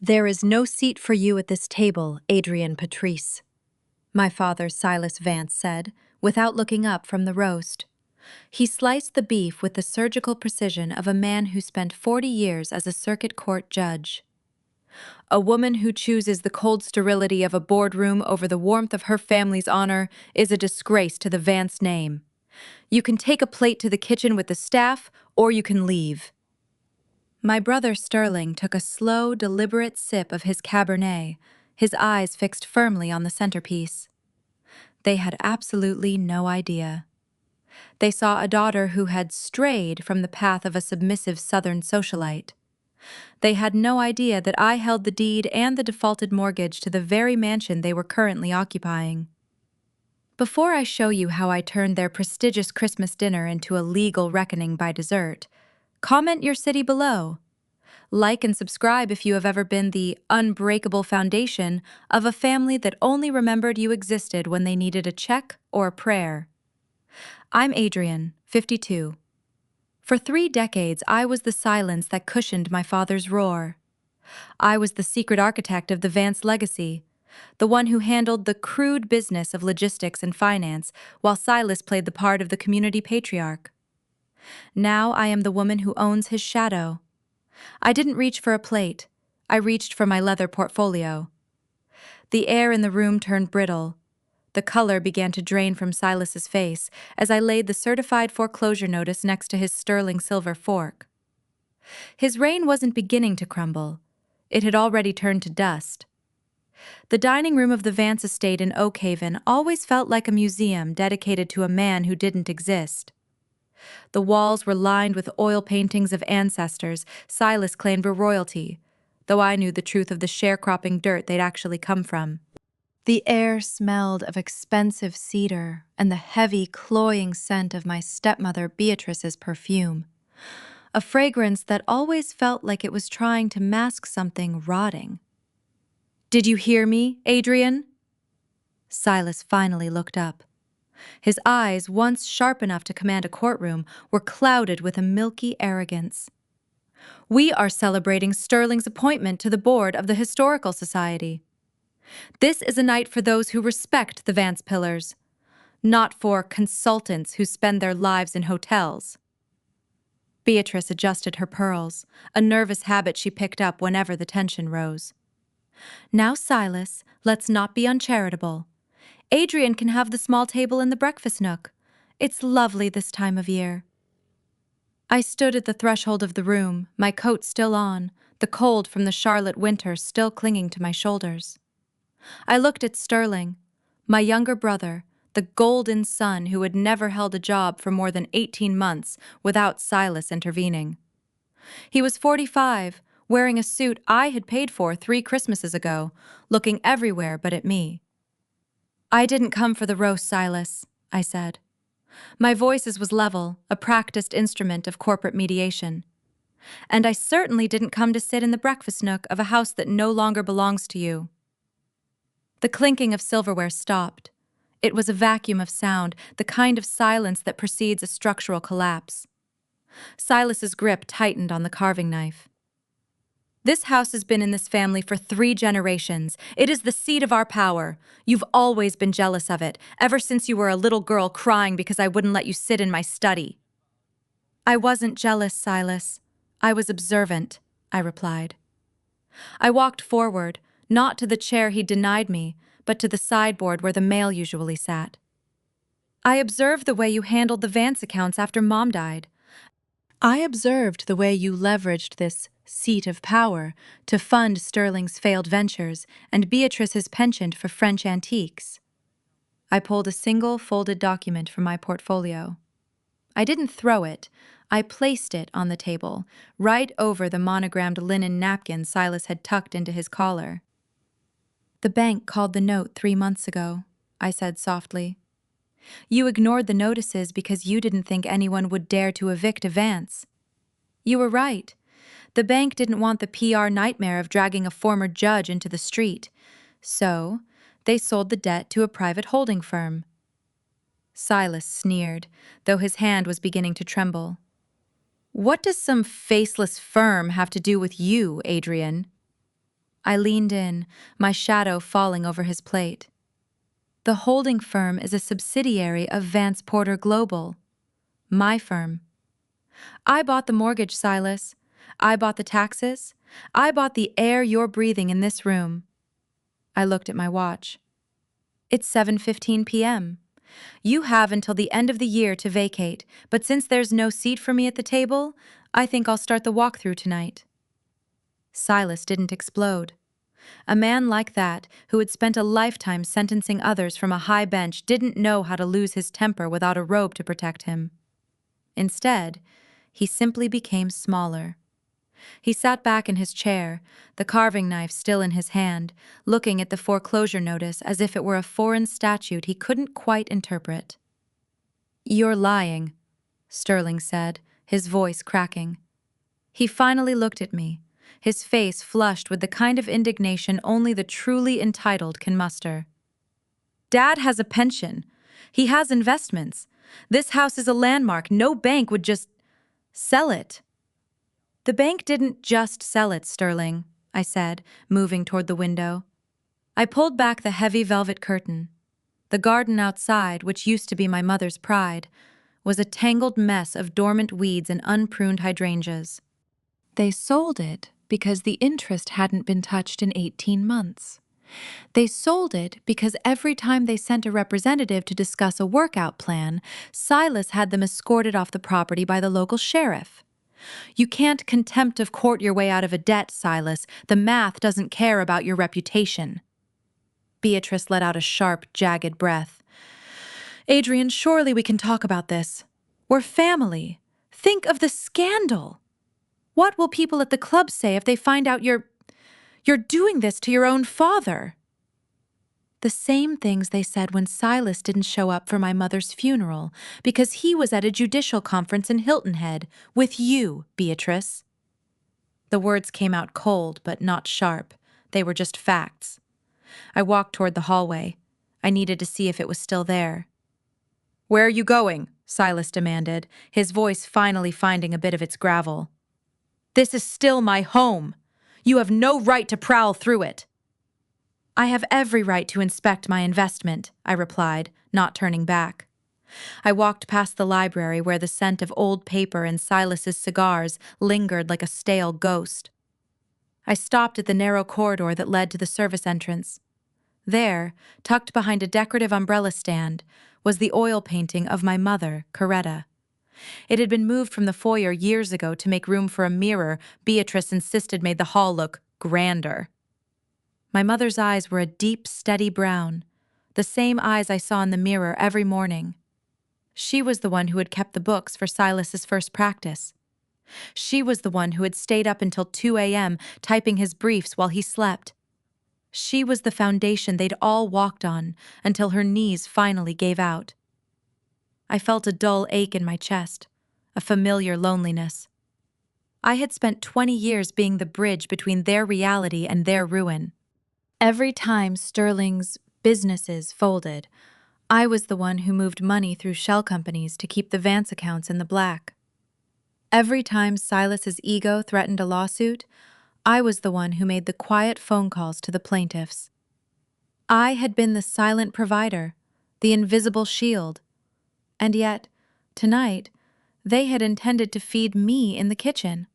There is no seat for you at this table, Adrienne Patrice, my father Silas Vance said, without looking up from the roast. He sliced the beef with the surgical precision of a man who spent 40 years as a circuit court judge. A woman who chooses the cold sterility of a boardroom over the warmth of her family's honor is a disgrace to the Vance name. You can take a plate to the kitchen with the staff, or you can leave. My brother Sterling took a slow, deliberate sip of his Cabernet, his eyes fixed firmly on the centerpiece. They had absolutely no idea. They saw a daughter who had strayed from the path of a submissive Southern socialite. They had no idea that I held the deed and the defaulted mortgage to the very mansion they were currently occupying. Before I show you how I turned their prestigious Christmas dinner into a legal reckoning by dessert, comment your city below. Like and subscribe if you have ever been the unbreakable foundation of a family that only remembered you existed when they needed a check or a prayer. I'm Adrienne, 52. For 3 decades, I was the silence that cushioned my father's roar. I was the secret architect of the Vance legacy, the one who handled the crude business of logistics and finance, while Silas played the part of the community patriarch. Now I am the woman who owns his shadow. I didn't reach for a plate. I reached for my leather portfolio. The air in the room turned brittle. The color began to drain from Silas's face as I laid the certified foreclosure notice next to his sterling silver fork. His reign wasn't beginning to crumble. It had already turned to dust. The dining room of the Vance estate in Oak Haven always felt like a museum dedicated to a man who didn't exist. The walls were lined with oil paintings of ancestors Silas claimed were royalty, though I knew the truth of the sharecropping dirt they'd actually come from. The air smelled of expensive cedar and the heavy, cloying scent of my stepmother Beatrice's perfume, a fragrance that always felt like it was trying to mask something rotting. "Did you hear me, Adrienne?" Silas finally looked up. His eyes, once sharp enough to command a courtroom, were clouded with a milky arrogance. "We are celebrating Sterling's appointment to the board of the Historical Society. This is a night for those who respect the Vance pillars, not for consultants who spend their lives in hotels." Beatrice adjusted her pearls, a nervous habit she picked up whenever the tension rose. "Now, Silas, let's not be uncharitable. Adrienne can have the small table in the breakfast nook. It's lovely this time of year." I stood at the threshold of the room, my coat still on, the cold from the Charlotte winter still clinging to my shoulders. I looked at Sterling, my younger brother, the golden son who had never held a job for more than 18 months without Silas intervening. He was 45, wearing a suit I had paid for 3 Christmases ago, looking everywhere but at me. "I didn't come for the roast, Silas," I said. My voice was level, a practiced instrument of corporate mediation. "And I certainly didn't come to sit in the breakfast nook of a house that no longer belongs to you." The clinking of silverware stopped. It was a vacuum of sound, the kind of silence that precedes a structural collapse. Silas's grip tightened on the carving knife. "This house has been in this family for 3 generations. It is the seat of our power. You've always been jealous of it, ever since you were a little girl crying because I wouldn't let you sit in my study." "I wasn't jealous, Silas. I was observant," I replied. I walked forward, not to the chair he denied me, but to the sideboard where the mail usually sat. "I observed the way you handled the Vance accounts after Mom died. I observed the way you leveraged this seat of power to fund Sterling's failed ventures and Beatrice's penchant for French antiques." I pulled a single folded document from my portfolio. I didn't throw it. I placed it on the table, right over the monogrammed linen napkin Silas had tucked into his collar. "The bank called the note 3 months ago," I said softly. "You ignored the notices because you didn't think anyone would dare to evict a Vance. You were right. The bank didn't want the PR nightmare of dragging a former judge into the street. So, they sold the debt to a private holding firm." Silas sneered, though his hand was beginning to tremble. "What does some faceless firm have to do with you, Adrienne?" I leaned in, my shadow falling over his plate. The holding firm is a subsidiary of Vance Porter Global. My firm. I bought the mortgage, Silas. I bought the taxes. I bought the air you're breathing in this room. I looked at my watch. It's 7:15 p.m. You have until the end of the year to vacate, but since there's no seat for me at the table, I think I'll start the walkthrough tonight. Silas didn't explode. A man like that, who had spent a lifetime sentencing others from a high bench, didn't know how to lose his temper without a robe to protect him. Instead, he simply became smaller. He sat back in his chair, the carving knife still in his hand, looking at the foreclosure notice as if it were a foreign statute he couldn't quite interpret. "You're lying," Sterling said, his voice cracking. He finally looked at me, his face flushed with the kind of indignation only the truly entitled can muster. "Dad has a pension. He has investments. This house is a landmark. No bank would just sell it." "The bank didn't just sell it, Sterling," I said, moving toward the window. I pulled back the heavy velvet curtain. The garden outside, which used to be my mother's pride, was a tangled mess of dormant weeds and unpruned hydrangeas. They sold it because the interest hadn't been touched in 18 months. They sold it because every time they sent a representative to discuss a workout plan, Silas had them escorted off the property by the local sheriff. You can't contempt of court your way out of a debt, Silas. The math doesn't care about your reputation. Beatrice let out a sharp, jagged breath. "Adrienne, surely we can talk about this. We're family. Think of the scandal. What will people at the club say if they find out you're doing this to your own father?" The same things they said when Silas didn't show up for my mother's funeral because he was at a judicial conference in Hilton Head with you, Beatrice. The words came out cold but not sharp. They were just facts. I walked toward the hallway. I needed to see if it was still there. "Where are you going?" Silas demanded, his voice finally finding a bit of its gravel. "This is still my home. You have no right to prowl through it." "I have every right to inspect my investment," I replied, not turning back. I walked past the library where the scent of old paper and Silas's cigars lingered like a stale ghost. I stopped at the narrow corridor that led to the service entrance. There, tucked behind a decorative umbrella stand, was the oil painting of my mother, Coretta. It had been moved from the foyer years ago to make room for a mirror Beatrice insisted made the hall look grander. My mother's eyes were a deep, steady brown, the same eyes I saw in the mirror every morning. She was the one who had kept the books for Silas's first practice. She was the one who had stayed up until 2 a.m. typing his briefs while he slept. She was the foundation they'd all walked on until her knees finally gave out. I felt a dull ache in my chest, a familiar loneliness. I had spent 20 years being the bridge between their reality and their ruin. Every time Sterling's businesses folded, I was the one who moved money through shell companies to keep the Vance accounts in the black. Every time Silas's ego threatened a lawsuit, I was the one who made the quiet phone calls to the plaintiffs. I had been the silent provider, the invisible shield. And yet, tonight, they had intended to feed me in the kitchen.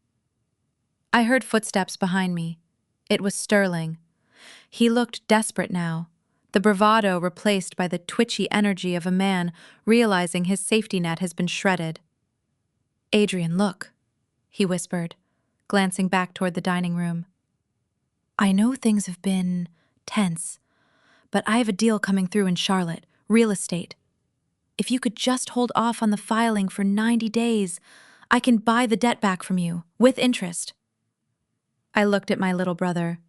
I heard footsteps behind me. It was Sterling. He looked desperate now, the bravado replaced by the twitchy energy of a man realizing his safety net has been shredded. "Adrienne, look," he whispered, glancing back toward the dining room. "I know things have been tense, but I have a deal coming through in Charlotte, real estate. If you could just hold off on the filing for 90 days, I can buy the debt back from you, with interest." I looked at my little brother.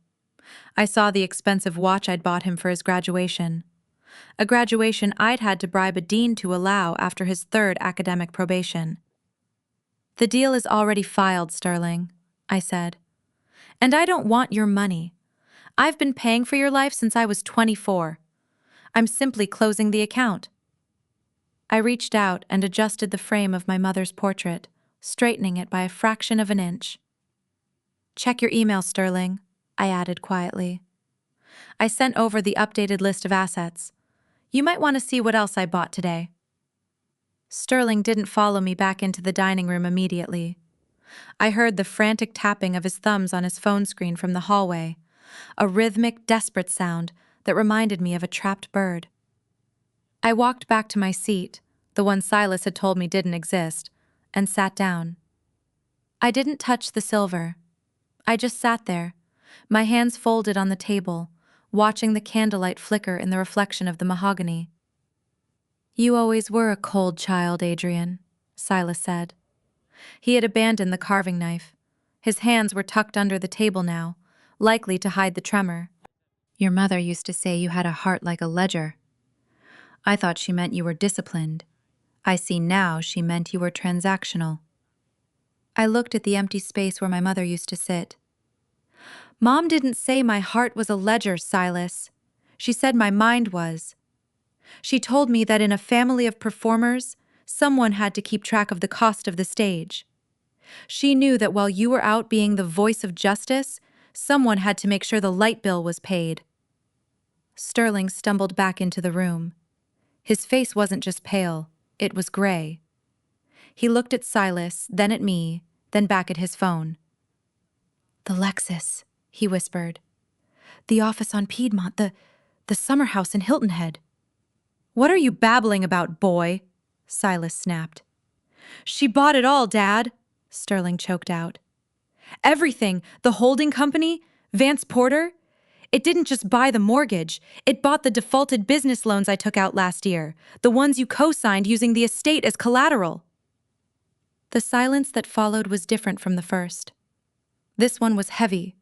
I saw the expensive watch I'd bought him for his graduation. A graduation I'd had to bribe a dean to allow after his third academic probation. "The deal is already filed, Sterling," I said. "And I don't want your money. I've been paying for your life since I was 24. I'm simply closing the account." I reached out and adjusted the frame of my mother's portrait, straightening it by a fraction of an inch. "Check your email, Sterling," I added quietly. I sent over the updated list of assets. You might want to see what else I bought today. Sterling didn't follow me back into the dining room immediately. I heard the frantic tapping of his thumbs on his phone screen from the hallway, a rhythmic, desperate sound that reminded me of a trapped bird. I walked back to my seat, the one Silas had told me didn't exist, and sat down. I didn't touch the silver. I just sat there, my hands folded on the table, watching the candlelight flicker in the reflection of the mahogany. You always were a cold child, Adrienne, Silas said. He had abandoned the carving knife. His hands were tucked under the table now, likely to hide the tremor. Your mother used to say you had a heart like a ledger. I thought she meant you were disciplined. I see now she meant you were transactional. I looked at the empty space where my mother used to sit. Mom didn't say my heart was a ledger, Silas. She said my mind was. She told me that in a family of performers, someone had to keep track of the cost of the stage. She knew that while you were out being the voice of justice, someone had to make sure the light bill was paid. Sterling stumbled back into the room. His face wasn't just pale, it was gray. He looked at Silas, then at me, then back at his phone. The Lexus, he whispered. The office on Piedmont, the summer house in Hilton Head. What are you babbling about, boy? Silas snapped. She bought it all, Dad, Sterling choked out. Everything, the holding company, Vance Porter. It didn't just buy the mortgage, it bought the defaulted business loans I took out last year, the ones you co-signed using the estate as collateral. The silence that followed was different from the first. This one was heavy,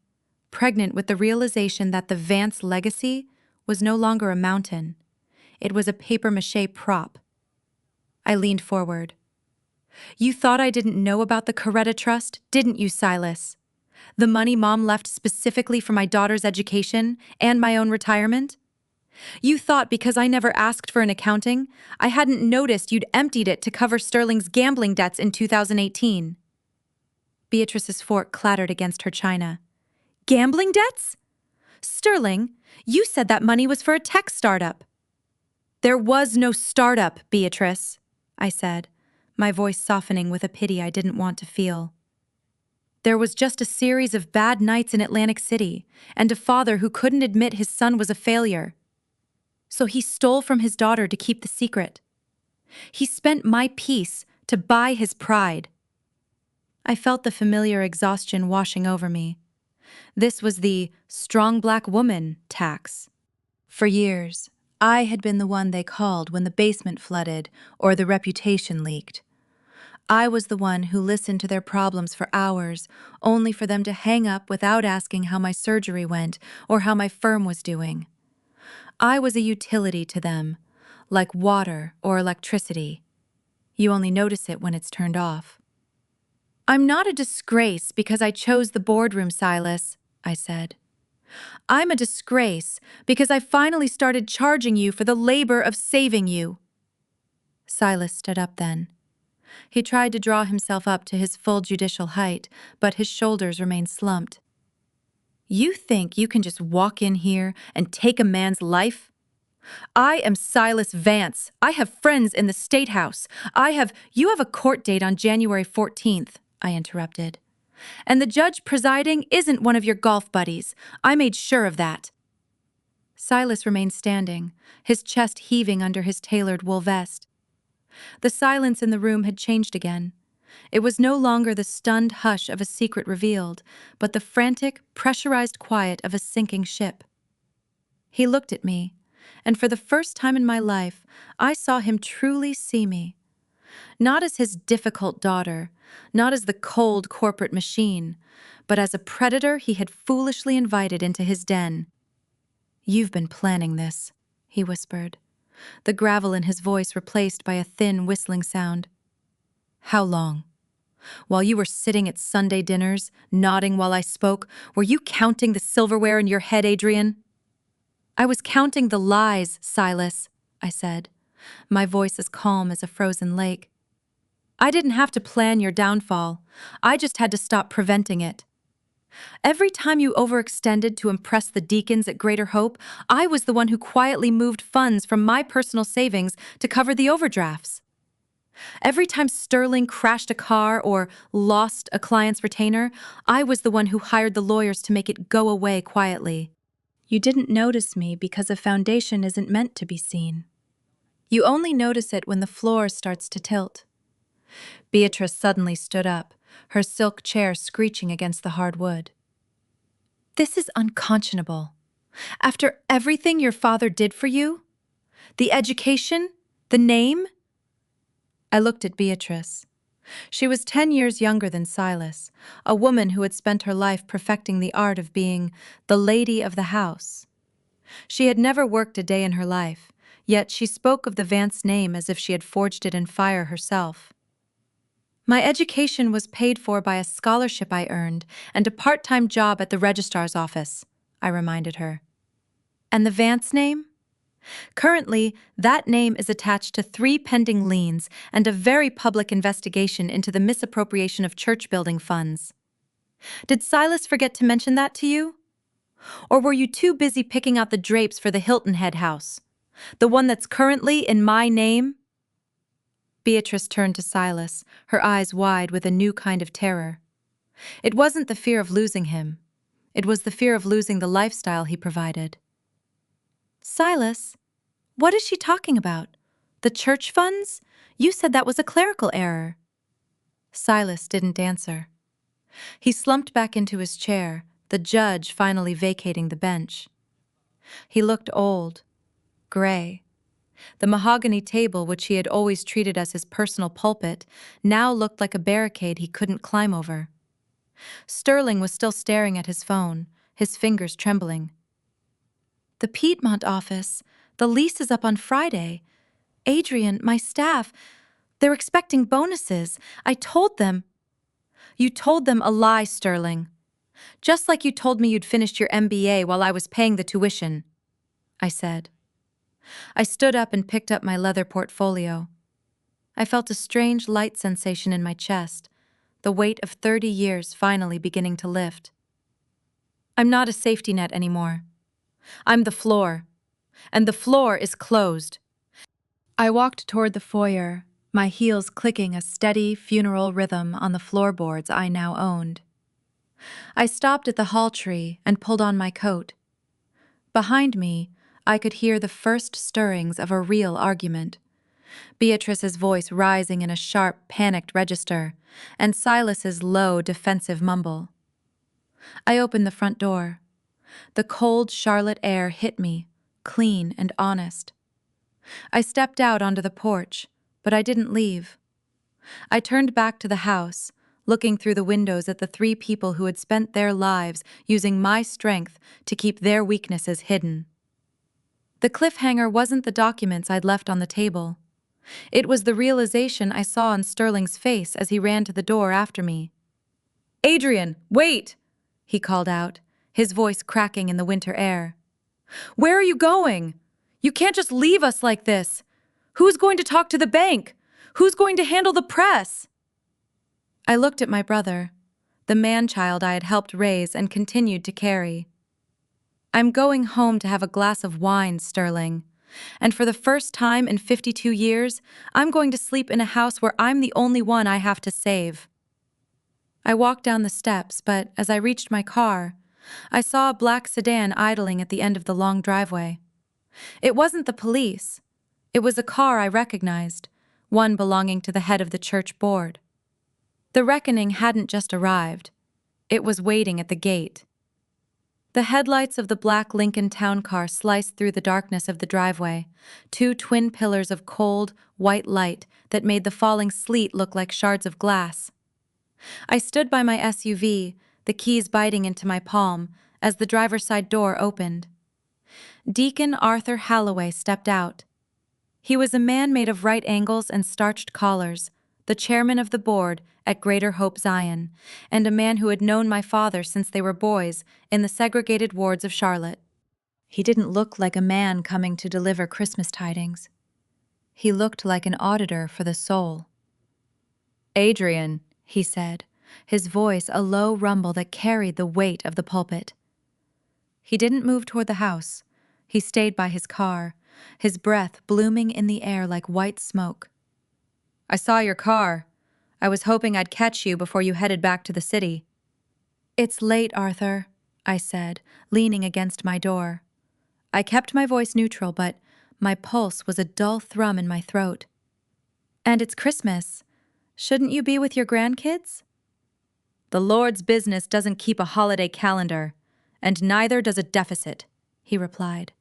pregnant with the realization that the Vance legacy was no longer a mountain. It was a papier-mâché prop. I leaned forward. You thought I didn't know about the Coretta Trust, didn't you, Silas? The money Mom left specifically for my daughter's education and my own retirement? You thought because I never asked for an accounting, I hadn't noticed you'd emptied it to cover Sterling's gambling debts in 2018. Beatrice's fork clattered against her china. Gambling debts? Sterling, you said that money was for a tech startup. There was no startup, Beatrice, I said, my voice softening with a pity I didn't want to feel. There was just a series of bad nights in Atlantic City, and a father who couldn't admit his son was a failure. So he stole from his daughter to keep the secret. He spent my peace to buy his pride. I felt the familiar exhaustion washing over me. This was the strong black woman tax. For years, I had been the one they called when the basement flooded or the reputation leaked. I was the one who listened to their problems for hours, only for them to hang up without asking how my surgery went or how my firm was doing. I was a utility to them, like water or electricity. You only notice it when it's turned off. I'm not a disgrace because I chose the boardroom, Silas, I said. I'm a disgrace because I finally started charging you for the labor of saving you. Silas stood up then. He tried to draw himself up to his full judicial height, but his shoulders remained slumped. You think you can just walk in here and take a man's life? I am Silas Vance. I have friends in the State House. You have a court date on January 14th, I interrupted. And the judge presiding isn't one of your golf buddies. I made sure of that. Silas remained standing, his chest heaving under his tailored wool vest. The silence in the room had changed again. It was no longer the stunned hush of a secret revealed, but the frantic, pressurized quiet of a sinking ship. He looked at me, and for the first time in my life, I saw him truly see me. Not as his difficult daughter, not as the cold corporate machine, but as a predator he had foolishly invited into his den. You've been planning this, he whispered, the gravel in his voice replaced by a thin whistling sound. How long? While you were sitting at Sunday dinners, nodding while I spoke, were you counting the silverware in your head, Adrienne? I was counting the lies, Silas, I said, my voice as calm as a frozen lake. I didn't have to plan your downfall. I just had to stop preventing it. Every time you overextended to impress the deacons at Greater Hope, I was the one who quietly moved funds from my personal savings to cover the overdrafts. Every time Sterling crashed a car or lost a client's retainer, I was the one who hired the lawyers to make it go away quietly. You didn't notice me because a foundation isn't meant to be seen. You only notice it when the floor starts to tilt. Beatrice suddenly stood up, her silk chair screeching against the hard wood. This is unconscionable. After everything your father did for you? The education? The name? I looked at Beatrice. She was 10 years younger than Silas, a woman who had spent her life perfecting the art of being the lady of the house. She had never worked a day in her life, yet she spoke of the Vance name as if she had forged it in fire herself. My education was paid for by a scholarship I earned and a part-time job at the registrar's office, I reminded her. And the Vance name? Currently, that name is attached to 3 pending liens and a very public investigation into the misappropriation of church building funds. Did Silas forget to mention that to you? Or were you too busy picking out the drapes for the Hilton Head house? The one that's currently in my name? Beatrice turned to Silas, her eyes wide with a new kind of terror. It wasn't the fear of losing him. It was the fear of losing the lifestyle he provided. Silas, what is she talking about? The church funds? You said that was a clerical error. Silas didn't answer. He slumped back into his chair, the judge finally vacating the bench. He looked old, gray. The mahogany table, which he had always treated as his personal pulpit, now looked like a barricade he couldn't climb over. Sterling was still staring at his phone, his fingers trembling. The Piedmont office, the lease is up on Friday. Adrienne, my staff, they're expecting bonuses. I told them. You told them a lie, Sterling. Just like you told me you'd finished your MBA while I was paying the tuition, I said. I stood up and picked up my leather portfolio. I felt a strange light sensation in my chest, the weight of 30 years finally beginning to lift. I'm not a safety net anymore. I'm the floor, and the floor is closed. I walked toward the foyer, my heels clicking a steady funeral rhythm on the floorboards I now owned. I stopped at the hall tree and pulled on my coat. Behind me, I could hear the first stirrings of a real argument. Beatrice's voice rising in a sharp, panicked register, and Silas's low, defensive mumble. I opened the front door. The cold Charlotte air hit me, clean and honest. I stepped out onto the porch, but I didn't leave. I turned back to the house, looking through the windows at the 3 people who had spent their lives using my strength to keep their weaknesses hidden. The cliffhanger wasn't the documents I'd left on the table. It was the realization I saw on Sterling's face as he ran to the door after me. Adrienne, wait! He called out, his voice cracking in the winter air. Where are you going? You can't just leave us like this. Who's going to talk to the bank? Who's going to handle the press? I looked at my brother, the man-child I had helped raise and continued to carry. I'm going home to have a glass of wine, Sterling. And for the first time in 52 years, I'm going to sleep in a house where I'm the only one I have to save. I walked down the steps, but as I reached my car, I saw a black sedan idling at the end of the long driveway. It wasn't the police. It was a car I recognized, one belonging to the head of the church board. The reckoning hadn't just arrived. It was waiting at the gate. The headlights of the black Lincoln town car sliced through the darkness of the driveway, 2 twin pillars of cold, white light that made the falling sleet look like shards of glass. I stood by my SUV, the keys biting into my palm, as the driver's side door opened. Deacon Arthur Halloway stepped out. He was a man made of right angles and starched collars, the chairman of the board at Greater Hope Zion, and a man who had known my father since they were boys in the segregated wards of Charlotte. He didn't look like a man coming to deliver Christmas tidings. He looked like an auditor for the soul. Adrienne, he said, his voice a low rumble that carried the weight of the pulpit. He didn't move toward the house. He stayed by his car, his breath blooming in the air like white smoke. "I saw your car. I was hoping I'd catch you before you headed back to the city." "It's late, Arthur," I said, leaning against my door. I kept my voice neutral, but my pulse was a dull thrum in my throat. "And it's Christmas. Shouldn't you be with your grandkids?" "The Lord's business doesn't keep a holiday calendar, and neither does a deficit," he replied.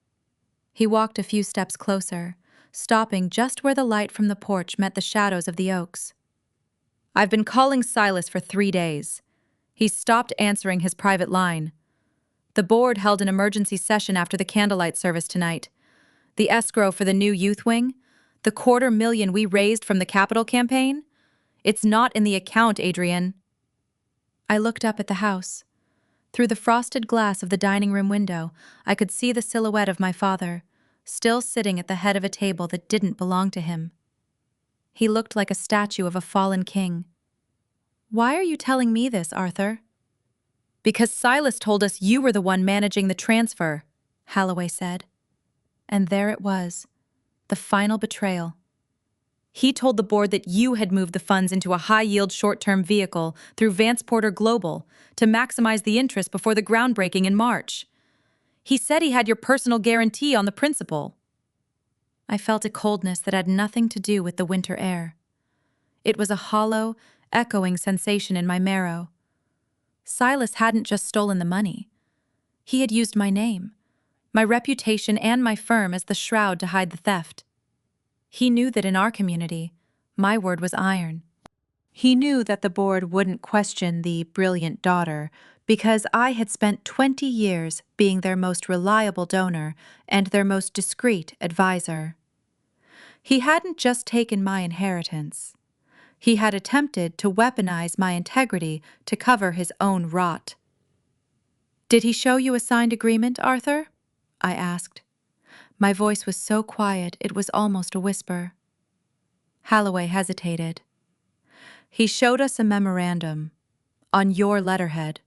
He walked a few steps closer, stopping just where the light from the porch met the shadows of the oaks. "I've been calling Silas for 3 days. He's stopped answering his private line. The board held an emergency session after the candlelight service tonight. The escrow for the new youth wing, the $250,000 we raised from the capital campaign, it's not in the account, Adrienne." I looked up at the house. Through the frosted glass of the dining room window, I could see the silhouette of my father, still sitting at the head of a table that didn't belong to him. He looked like a statue of a fallen king. "Why are you telling me this, Arthur?" "Because Silas told us you were the one managing the transfer," Holloway said. And there it was, the final betrayal. He told the board that you had moved the funds into a high-yield short-term vehicle through Vance Porter Global to maximize the interest before the groundbreaking in March. He said he had your personal guarantee on the principal. I felt a coldness that had nothing to do with the winter air. It was a hollow, echoing sensation in my marrow. Silas hadn't just stolen the money. He had used my name, my reputation, and my firm as the shroud to hide the theft. He knew that in our community, my word was iron. He knew that the board wouldn't question the brilliant daughter because I had spent 20 years being their most reliable donor and their most discreet advisor. He hadn't just taken my inheritance. He had attempted to weaponize my integrity to cover his own rot. "Did he show you a signed agreement, Arthur?" I asked. My voice was so quiet it was almost a whisper. Holloway hesitated. "He showed us a memorandum, on your letterhead.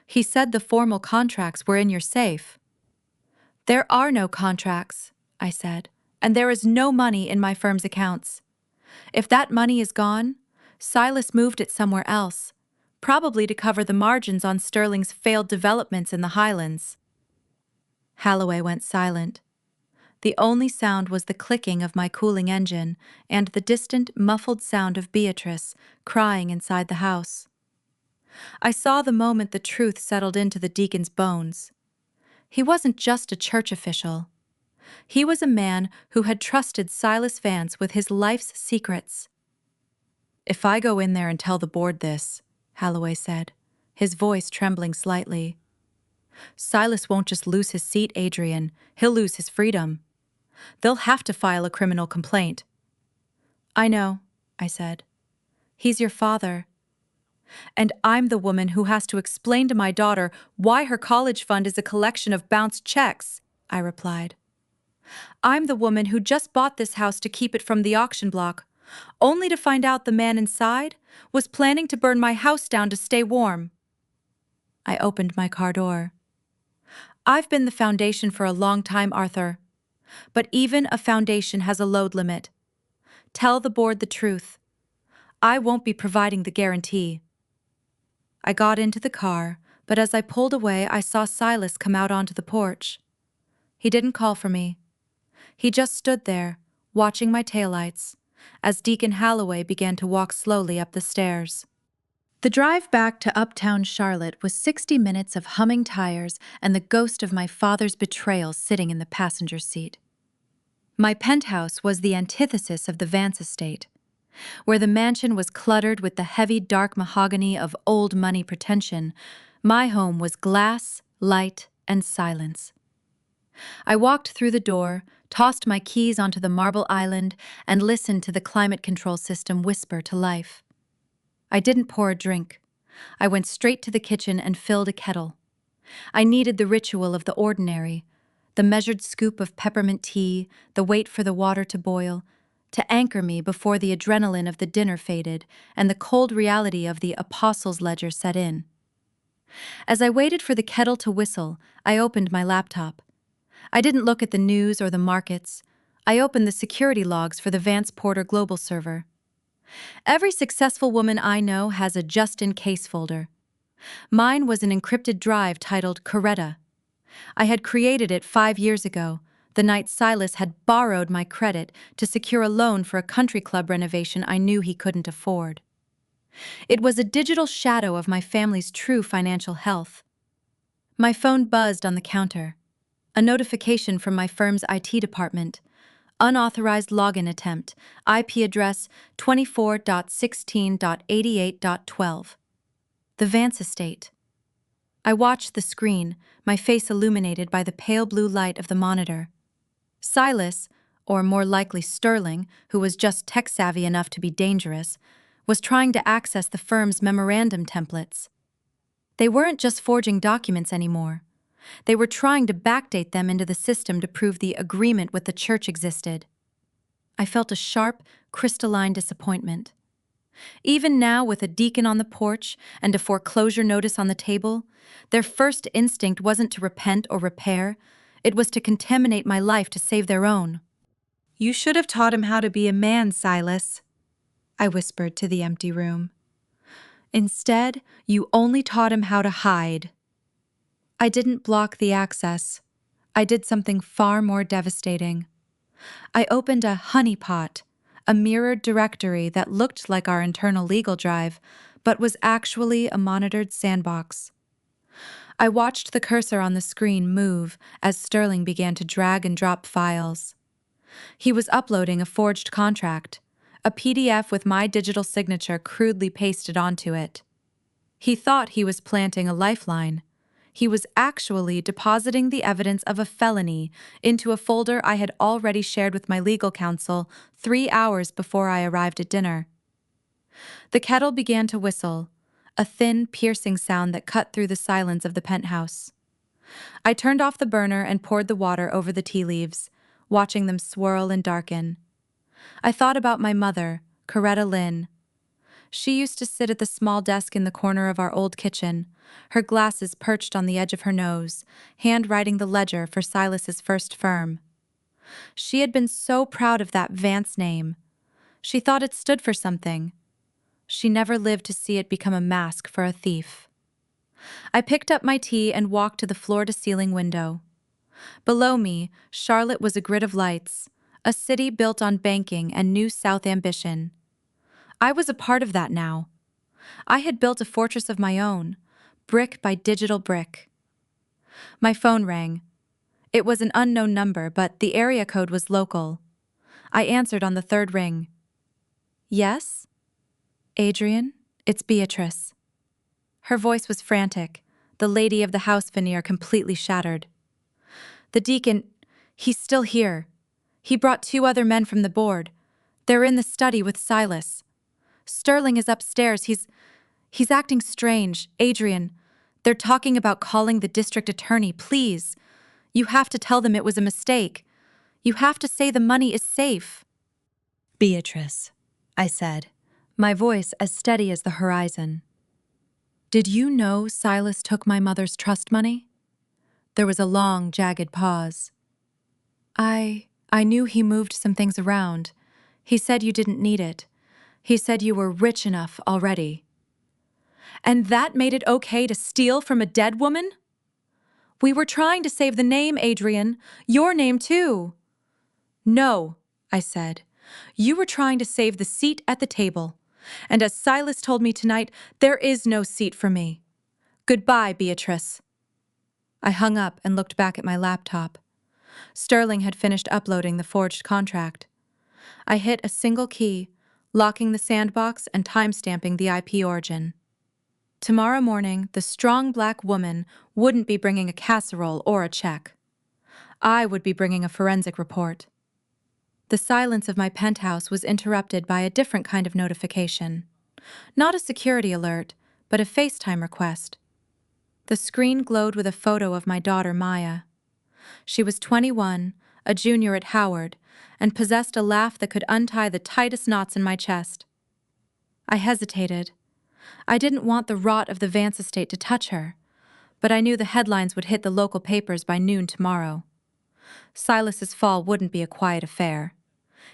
He said the formal contracts were in your safe." "There are no contracts," I said, "and there is no money in my firm's accounts. If that money is gone, Silas moved it somewhere else, probably to cover the margins on Sterling's failed developments in the Highlands." Holloway went silent. The only sound was the clicking of my cooling engine and the distant, muffled sound of Beatrice crying inside the house. I saw the moment the truth settled into the deacon's bones. He wasn't just a church official. He was a man who had trusted Silas Vance with his life's secrets. "If I go in there and tell the board this," Holloway said, his voice trembling slightly, "Silas won't just lose his seat, Adrienne. He'll lose his freedom. They'll have to file a criminal complaint." "I know," I said. "He's your father. And I'm the woman who has to explain to my daughter why her college fund is a collection of bounced checks," I replied. "I'm the woman who just bought this house to keep it from the auction block, only to find out the man inside was planning to burn my house down to stay warm." I opened my car door. "I've been the foundation for a long time, Arthur. But even a foundation has a load limit. Tell the board the truth. I won't be providing the guarantee." I got into the car, but as I pulled away, I saw Silas come out onto the porch. He didn't call for me. He just stood there, watching my taillights, as Deacon Holloway began to walk slowly up the stairs. The drive back to uptown Charlotte was 60 minutes of humming tires and the ghost of my father's betrayal sitting in the passenger seat. My penthouse was the antithesis of the Vance estate. Where the mansion was cluttered with the heavy, dark mahogany of old money pretension, my home was glass, light, and silence. I walked through the door, tossed my keys onto the marble island, and listened to the climate control system whisper to life. I didn't pour a drink. I went straight to the kitchen and filled a kettle. I needed the ritual of the ordinary, the measured scoop of peppermint tea, the wait for the water to boil, to anchor me before the adrenaline of the dinner faded and the cold reality of the Apostles' Ledger set in. As I waited for the kettle to whistle, I opened my laptop. I didn't look at the news or the markets. I opened the security logs for the Vance Porter Global server. Every successful woman I know has a just-in-case folder. Mine was an encrypted drive titled Coretta. I had created it 5 years ago, the night Silas had borrowed my credit to secure a loan for a country club renovation I knew he couldn't afford. It was a digital shadow of my family's true financial health. My phone buzzed on the counter. A notification from my firm's IT department. Unauthorized login attempt, IP address 24.16.88.12. The Vance estate. I watched the screen, my face illuminated by the pale blue light of the monitor. Silas, or more likely Sterling, who was just tech-savvy enough to be dangerous, was trying to access the firm's memorandum templates. They weren't just forging documents anymore. They were trying to backdate them into the system to prove the agreement with the church existed. I felt a sharp, crystalline disappointment. Even now, with a deacon on the porch and a foreclosure notice on the table, their first instinct wasn't to repent or repair, it was to contaminate my life to save their own. "You should have taught him how to be a man, Silas," I whispered to the empty room. "Instead, you only taught him how to hide." I didn't block the access. I did something far more devastating. I opened a honeypot, a mirrored directory that looked like our internal legal drive, but was actually a monitored sandbox. I watched the cursor on the screen move as Sterling began to drag and drop files. He was uploading a forged contract, a PDF with my digital signature crudely pasted onto it. He thought he was planting a lifeline. He was actually depositing the evidence of a felony into a folder I had already shared with my legal counsel 3 hours before I arrived at dinner. The kettle began to whistle, a thin, piercing sound that cut through the silence of the penthouse. I turned off the burner and poured the water over the tea leaves, watching them swirl and darken. I thought about my mother, Coretta Lynn. She used to sit at the small desk in the corner of our old kitchen, her glasses perched on the edge of her nose, handwriting the ledger for Silas's first firm. She had been so proud of that Vance name. She thought it stood for something. She never lived to see it become a mask for a thief. I picked up my tea and walked to the floor-to-ceiling window. Below me, Charlotte was a grid of lights, a city built on banking and New South ambition. I was a part of that now. I had built a fortress of my own, brick by digital brick. My phone rang. It was an unknown number, but the area code was local. I answered on the third ring. "Yes? Adrienne, it's Beatrice." Her voice was frantic, the lady of the house veneer completely shattered. "The deacon, he's still here. He brought 2 other men from the board. They're in the study with Silas. Sterling is upstairs. He's acting strange. Adrienne, they're talking about calling the district attorney. Please. You have to tell them it was a mistake. You have to say the money is safe." "Beatrice," I said, my voice as steady as the horizon. "Did you know Silas took my mother's trust money?" There was a long, jagged pause. I knew he moved some things around. He said you didn't need it. He said you were rich enough already." "And that made it okay to steal from a dead woman?" "We were trying to save the name, Adrienne. Your name, too." "No," I said. "You were trying to save the seat at the table. And as Silas told me tonight, there is no seat for me. Goodbye, Beatrice." I hung up and looked back at my laptop. Sterling had finished uploading the forged contract. I hit a single key, locking the sandbox and timestamping the IP origin. Tomorrow morning, the strong black woman wouldn't be bringing a casserole or a check. I would be bringing a forensic report. The silence of my penthouse was interrupted by a different kind of notification. Not a security alert, but a FaceTime request. The screen glowed with a photo of my daughter, Maya. She was 21, a junior at Howard, and possessed a laugh that could untie the tightest knots in my chest. I hesitated. I didn't want the rot of the Vance estate to touch her, but I knew the headlines would hit the local papers by noon tomorrow. Silas's fall wouldn't be a quiet affair.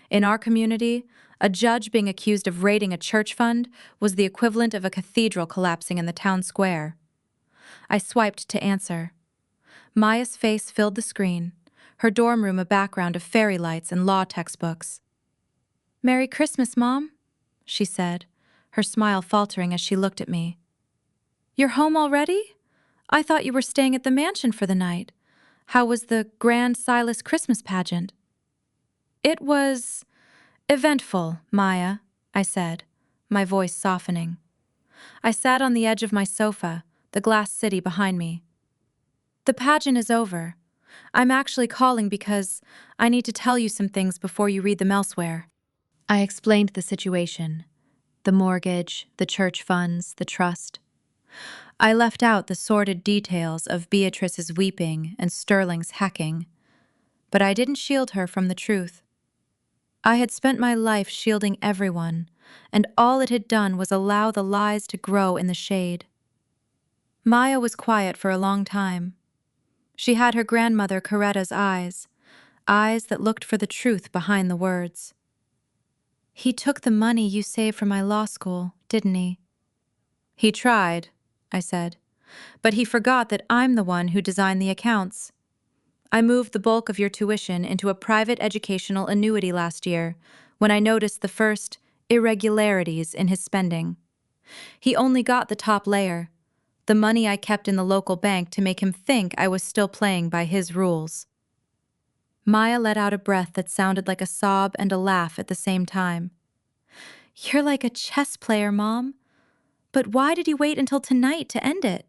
In our community, a judge being accused of raiding a church fund was the equivalent of a cathedral collapsing in the town square. I swiped to answer. Maya's face filled the screen, her dorm room a background of fairy lights and law textbooks. "Merry Christmas, Mom," she said, her smile faltering as she looked at me. "You're home already? I thought you were staying at the mansion for the night. How was the Grand Silas Christmas pageant?" "It was eventful, Maya," I said, my voice softening. I sat on the edge of my sofa, the glass city behind me. "The pageant is over. I'm actually calling because I need to tell you some things before you read them elsewhere." I explained the situation. The mortgage, the church funds, the trust. I left out the sordid details of Beatrice's weeping and Sterling's hacking, but I didn't shield her from the truth. I had spent my life shielding everyone, and all it had done was allow the lies to grow in the shade. Maya was quiet for a long time. She had her grandmother Coretta's eyes that looked for the truth behind the words. "He took the money you saved from my law school, didn't he?" "He tried," I said, "but he forgot that I'm the one who designed the accounts. I moved the bulk of your tuition into a private educational annuity last year when I noticed the first irregularities in his spending. He only got the top layer, the money I kept in the local bank to make him think I was still playing by his rules." Maya let out a breath that sounded like a sob and a laugh at the same time. "You're like a chess player, Mom. But why did you wait until tonight to end it?"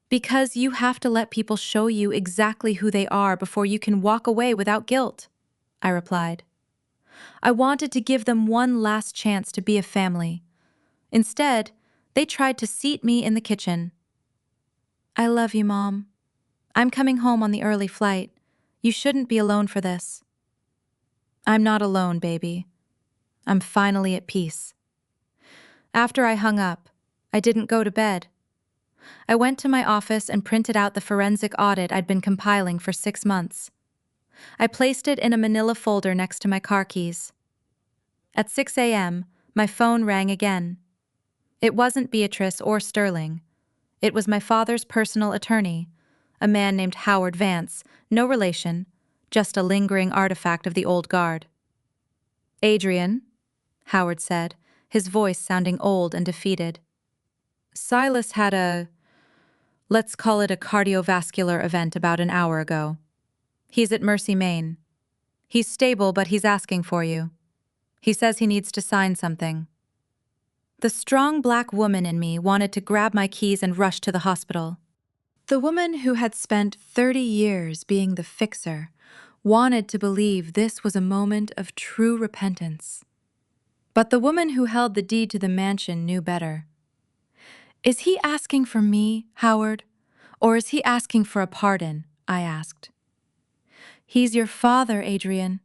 "Because you have to let people show you exactly who they are before you can walk away without guilt," I replied. "I wanted to give them one last chance to be a family. Instead, they tried to seat me in the kitchen." "I love you, Mom. I'm coming home on the early flight. You shouldn't be alone for this." "I'm not alone, baby. I'm finally at peace." After I hung up, I didn't go to bed. I went to my office and printed out the forensic audit I'd been compiling for 6 months. I placed it in a manila folder next to my car keys. At 6 a.m., my phone rang again. It wasn't Beatrice or Sterling. It was my father's personal attorney, a man named Howard Vance, no relation, just a lingering artifact of the old guard. "Adrienne," Howard said, his voice sounding old and defeated. "Silas had let's call it a cardiovascular event about an hour ago. He's at Mercy, Maine. He's stable, but he's asking for you. He says he needs to sign something." The strong black woman in me wanted to grab my keys and rush to the hospital. The woman who had spent 30 years being the fixer wanted to believe this was a moment of true repentance. But the woman who held the deed to the mansion knew better. "Is he asking for me, Howard? Or is he asking for a pardon?" I asked. "He's your father, Adrienne."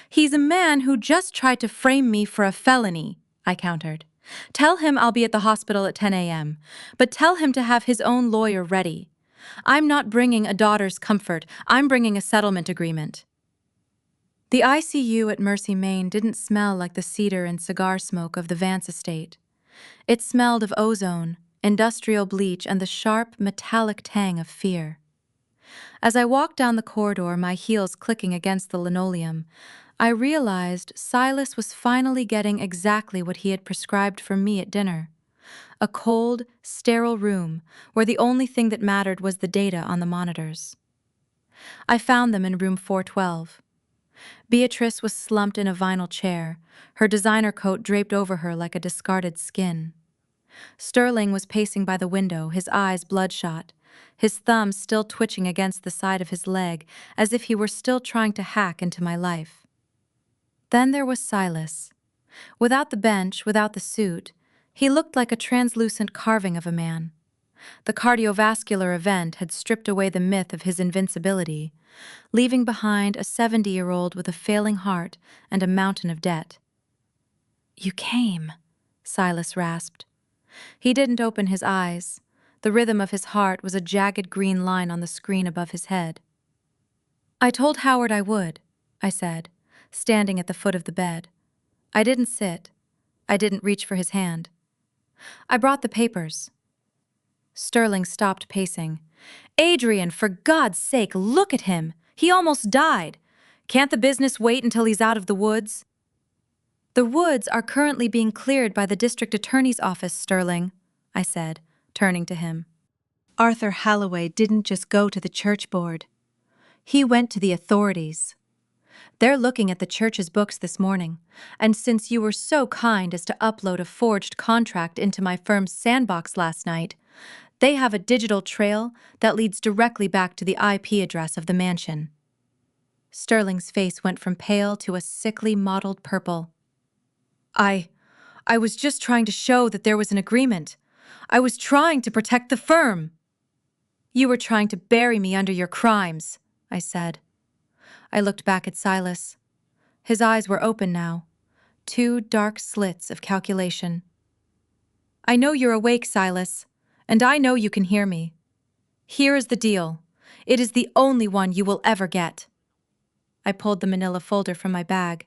"He's a man who just tried to frame me for a felony," I countered. "Tell him I'll be at the hospital at 10 a.m., but tell him to have his own lawyer ready. I'm not bringing a daughter's comfort, I'm bringing a settlement agreement." The ICU at Mercy, Maine didn't smell like the cedar and cigar smoke of the Vance estate. It smelled of ozone, industrial bleach, and the sharp, metallic tang of fear. As I walked down the corridor, my heels clicking against the linoleum, I realized Silas was finally getting exactly what he had prescribed for me at dinner. A cold, sterile room where the only thing that mattered was the data on the monitors. I found them in room 412. Beatrice was slumped in a vinyl chair, her designer coat draped over her like a discarded skin. Sterling was pacing by the window, his eyes bloodshot, his thumb still twitching against the side of his leg as if he were still trying to hack into my life. Then there was Silas. Without the bench, without the suit, he looked like a translucent carving of a man. The cardiovascular event had stripped away the myth of his invincibility, leaving behind a 70-year-old with a failing heart and a mountain of debt. "You came," Silas rasped. He didn't open his eyes. The rhythm of his heart was a jagged green line on the screen above his head. "I told Howard I would," I said, standing at the foot of the bed. I didn't sit. I didn't reach for his hand. "I brought the papers." Sterling stopped pacing. "Adrienne, for God's sake, look at him! He almost died! Can't the business wait until he's out of the woods?" "The woods are currently being cleared by the district attorney's office, Sterling," I said, turning to him. "Arthur Halloway didn't just go to the church board. He went to the authorities. They're looking at the church's books this morning, and since you were so kind as to upload a forged contract into my firm's sandbox last night, they have a digital trail that leads directly back to the IP address of the mansion." Sterling's face went from pale to a sickly mottled purple. I was just trying to show that there was an agreement. I was trying to protect the firm." "You were trying to bury me under your crimes," I said. I looked back at Silas. His eyes were open now, two dark slits of calculation. "I know you're awake, Silas, and I know you can hear me. Here is the deal. It is the only one you will ever get." I pulled the manila folder from my bag.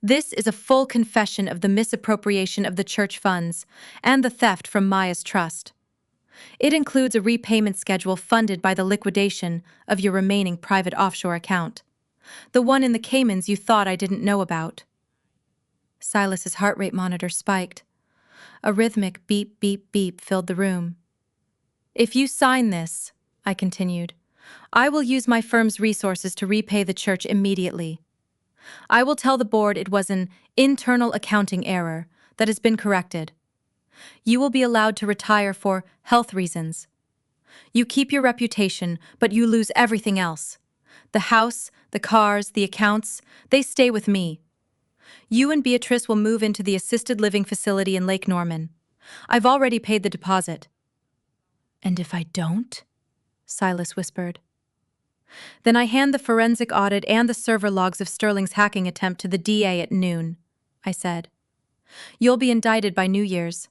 "This is a full confession of the misappropriation of the church funds and the theft from Maya's trust. It includes a repayment schedule funded by the liquidation of your remaining private offshore account, the one in the Caymans you thought I didn't know about." Silas's heart rate monitor spiked. A rhythmic beep, beep, beep filled the room. "If you sign this," I continued, "I will use my firm's resources to repay the church immediately. I will tell the board it was an internal accounting error that has been corrected. You will be allowed to retire for health reasons. You keep your reputation, but you lose everything else. The house, the cars, the accounts, they stay with me. You and Beatrice will move into the assisted living facility in Lake Norman. I've already paid the deposit." "And if I don't?" Silas whispered. "Then I hand the forensic audit and the server logs of Sterling's hacking attempt to the DA at noon," I said. "You'll be indicted by New Year's.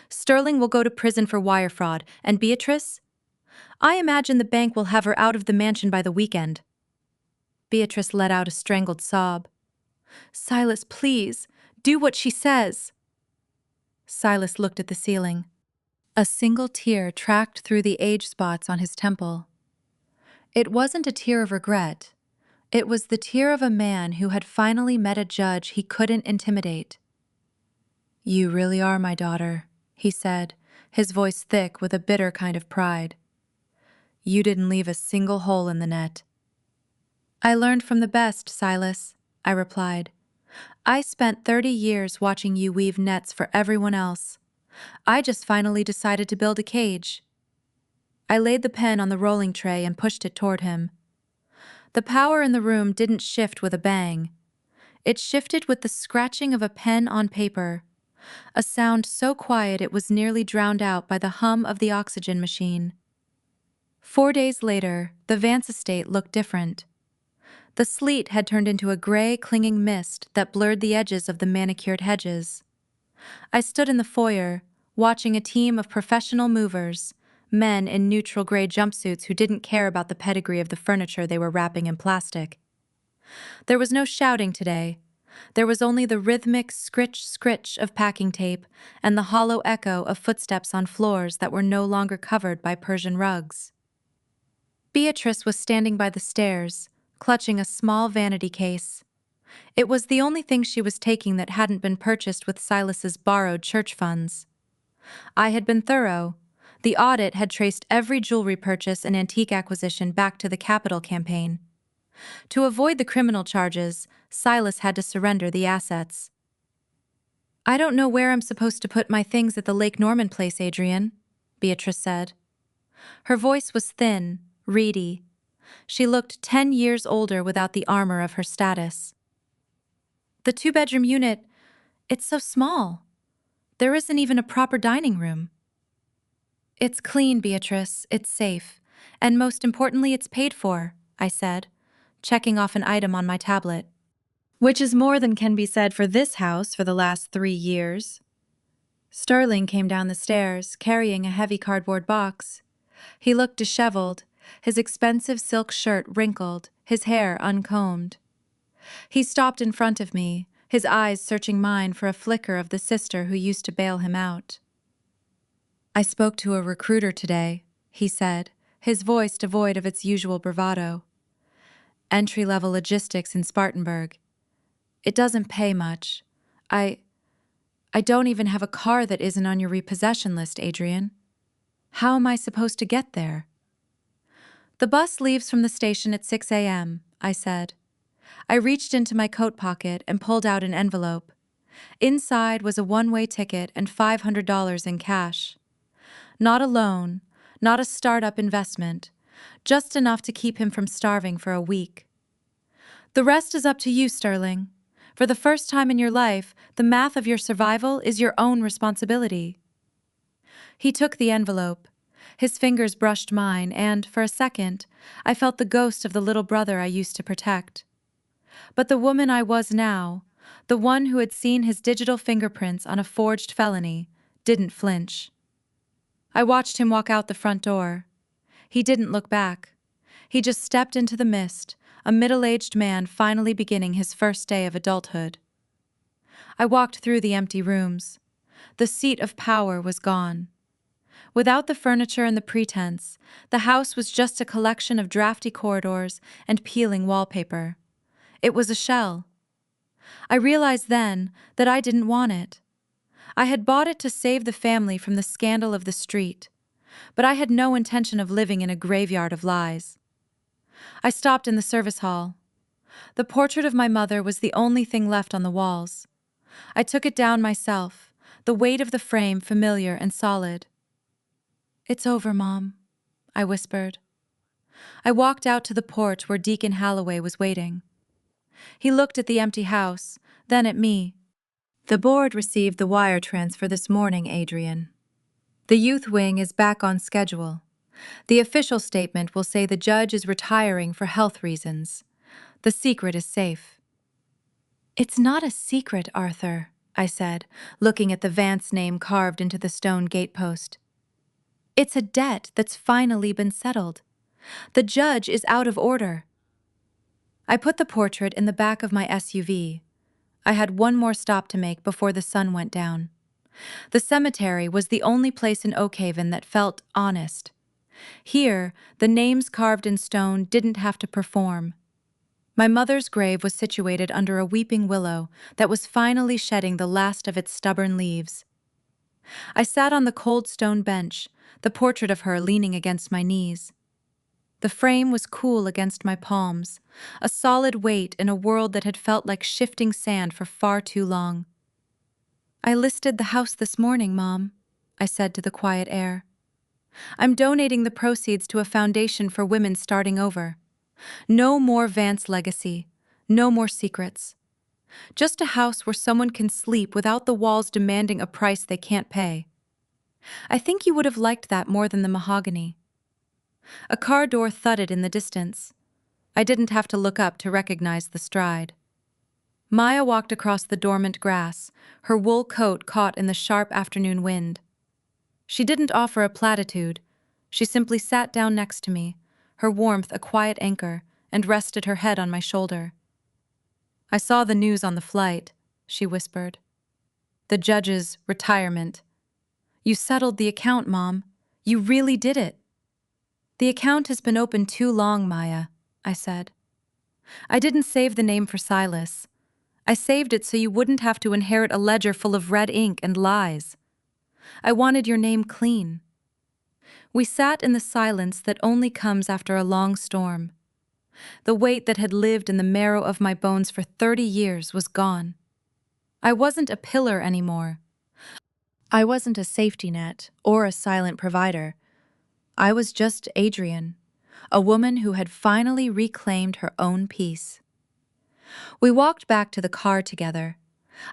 Sterling will go to prison for wire fraud, and Beatrice? I imagine the bank will have her out of the mansion by the weekend." Beatrice let out a strangled sob. "Silas, please, do what she says." Silas looked at the ceiling. A single tear tracked through the age spots on his temple. It wasn't a tear of regret. It was the tear of a man who had finally met a judge he couldn't intimidate. "You really are my daughter," he said, his voice thick with a bitter kind of pride. "You didn't leave a single hole in the net." "I learned from the best, Silas," I replied. "I spent 30 years watching you weave nets for everyone else. I just finally decided to build a cage." I laid the pen on the rolling tray and pushed it toward him. The power in the room didn't shift with a bang. It shifted with the scratching of a pen on paper, a sound so quiet it was nearly drowned out by the hum of the oxygen machine. 4 days later, the Vance estate looked different. The sleet had turned into a gray, clinging mist that blurred the edges of the manicured hedges. I stood in the foyer, watching a team of professional movers, men in neutral gray jumpsuits who didn't care about the pedigree of the furniture they were wrapping in plastic. There was no shouting today. There was only the rhythmic scritch-scritch of packing tape and the hollow echo of footsteps on floors that were no longer covered by Persian rugs. Beatrice was standing by the stairs, clutching a small vanity case. It was the only thing she was taking that hadn't been purchased with Silas's borrowed church funds. I had been thorough. The audit had traced every jewelry purchase and antique acquisition back to the capital campaign. To avoid the criminal charges, Silas had to surrender the assets. "I don't know where I'm supposed to put my things at the Lake Norman place, Adrienne," Beatrice said. Her voice was thin, reedy. She looked 10 years older without the armor of her status. "The 2-bedroom unit, it's so small. There isn't even a proper dining room." It's clean, Beatrice. It's safe. And most importantly, it's paid for, I said, checking off an item on my tablet. Which is more than can be said for this house for the last 3 years. Sterling came down the stairs, carrying a heavy cardboard box. He looked disheveled, his expensive silk shirt wrinkled, his hair uncombed. He stopped in front of me, his eyes searching mine for a flicker of the sister who used to bail him out. I spoke to a recruiter today, he said, his voice devoid of its usual bravado. Entry-level logistics in Spartanburg. It doesn't pay much. I don't even have a car that isn't on your repossession list, Adrienne. How am I supposed to get there? The bus leaves from the station at 6 a.m., I said. I reached into my coat pocket and pulled out an envelope. Inside was a one-way ticket and $500 in cash. Not a loan, not a startup investment, just enough to keep him from starving for a week. The rest is up to you, Sterling. For the first time in your life, the math of your survival is your own responsibility. He took the envelope. His fingers brushed mine, and, for a second, I felt the ghost of the little brother I used to protect. But the woman I was now, the one who had seen his digital fingerprints on a forged felony, didn't flinch. I watched him walk out the front door. He didn't look back. He just stepped into the mist, a middle-aged man finally beginning his first day of adulthood. I walked through the empty rooms. The seat of power was gone. Without the furniture and the pretense, the house was just a collection of drafty corridors and peeling wallpaper. It was a shell. I realized then that I didn't want it. I had bought it to save the family from the scandal of the street, but I had no intention of living in a graveyard of lies. I stopped in the service hall. The portrait of my mother was the only thing left on the walls. I took it down myself, the weight of the frame familiar and solid. "It's over, Mom," I whispered. I walked out to the porch where Deacon Halloway was waiting. He looked at the empty house, then at me. "The board received the wire transfer this morning, Adrienne. The youth wing is back on schedule. The official statement will say the judge is retiring for health reasons. The secret is safe." "It's not a secret, Arthur," I said, looking at the Vance name carved into the stone gatepost. "It's a debt that's finally been settled. The judge is out of order." I put the portrait in the back of my SUV. I had one more stop to make before the sun went down. The cemetery was the only place in Oakhaven that felt honest. Here, the names carved in stone didn't have to perform. My mother's grave was situated under a weeping willow that was finally shedding the last of its stubborn leaves. I sat on the cold stone bench, the portrait of her leaning against my knees. The frame was cool against my palms, a solid weight in a world that had felt like shifting sand for far too long. "I listed the house this morning, Mom," I said to the quiet air. "I'm donating the proceeds to a foundation for women starting over. No more Vance legacy, no more secrets. Just a house where someone can sleep without the walls demanding a price they can't pay. I think you would have liked that more than the mahogany." A car door thudded in the distance. I didn't have to look up to recognize the stride. Maya walked across the dormant grass, her wool coat caught in the sharp afternoon wind. She didn't offer a platitude. She simply sat down next to me, her warmth a quiet anchor, and rested her head on my shoulder. "I saw the news on the flight," she whispered. "The judge's retirement. You settled the account, Mom. You really did it." "The account has been open too long, Maya," I said. "I didn't save the name for Silas. I saved it so you wouldn't have to inherit a ledger full of red ink and lies. I wanted your name clean." We sat in the silence that only comes after a long storm. The weight that had lived in the marrow of my bones for 30 years was gone. I wasn't a pillar anymore. I wasn't a safety net or a silent provider. I was just Adrienne, a woman who had finally reclaimed her own peace. We walked back to the car together.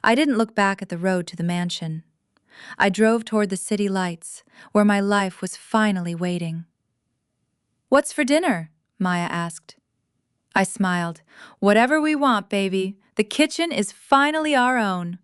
I didn't look back at the road to the mansion. I drove toward the city lights, where my life was finally waiting. "What's for dinner?" Maya asked. I smiled. "Whatever we want, baby. The kitchen is finally our own."